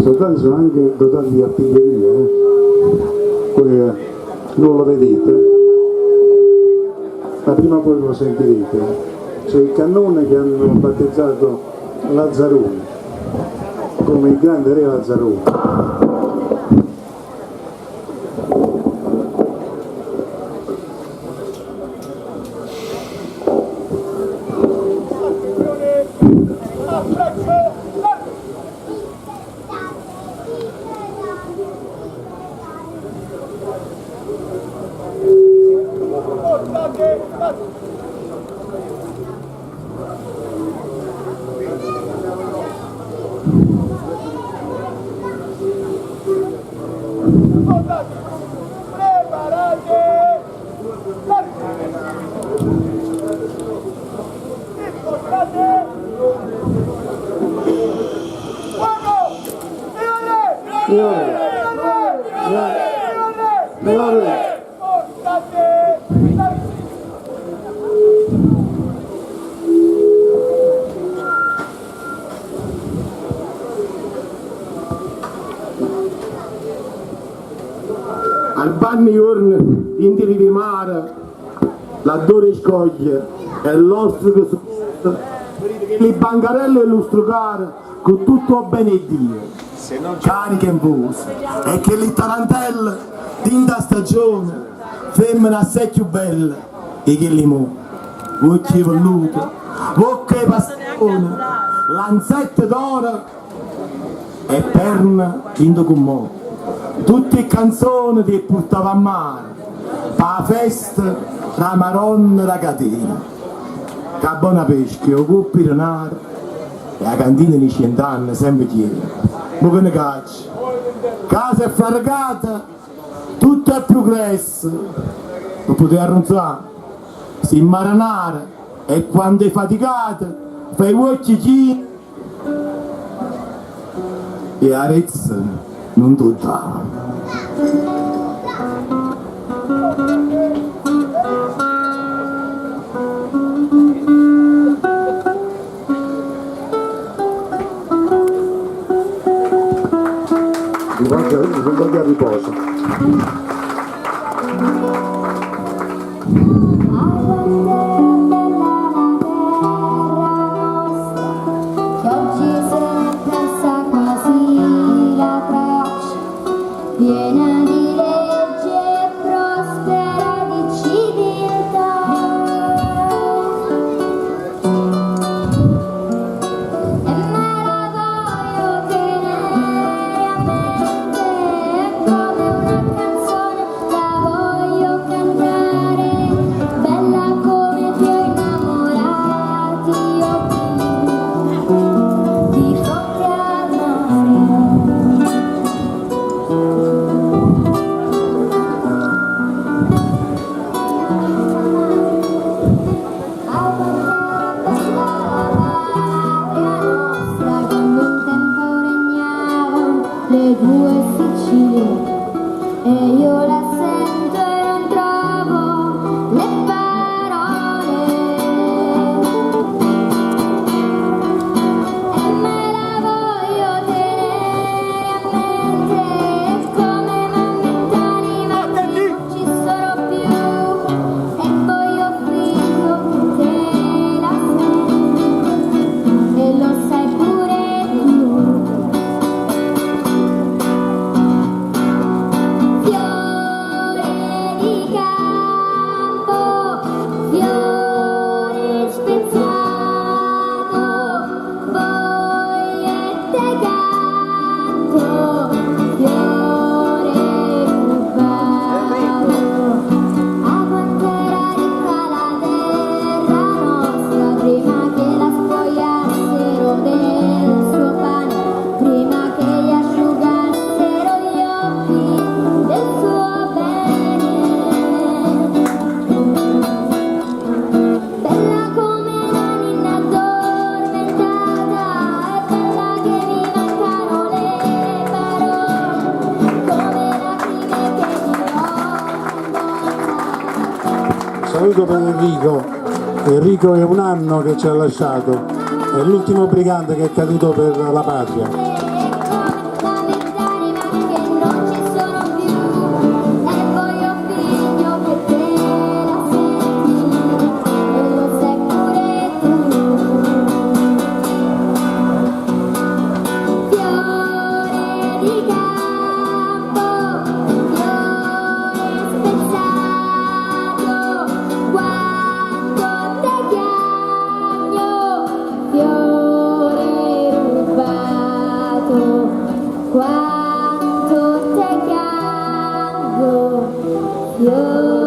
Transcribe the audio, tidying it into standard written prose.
soldati sono anche dotati di artiglieria, poi non lo vedete, ma prima o poi lo sentirete. C'è il cannone che hanno battezzato Lazzarone, come il grande re Lazzarone. Al panni giorno in di mare, laddove scoglie e l'ostrico su le bancarelle e l'ustrucare con tutto bene Dio. Cariche in voce e che le tarantelle in da stagione femmina assai più belle e che li mu occhi velluti bocche passione lanzette d'oro e perna in documò tutte canzoni che portava a mare per la festa la maronna e la catena che buona pesca o coppi renare e la cantina di 100 anni sempre chiede. Ma che ne cacci? Casa è fargata, tutto è progresso, non potete arronzare, si immaranare e quando è faticata fai occhi chi e arezza non tutta. Rivolge a riposo. Saluto per Enrico. Enrico è un anno che ci ha lasciato, è l'ultimo brigante che è caduto per la patria. Dio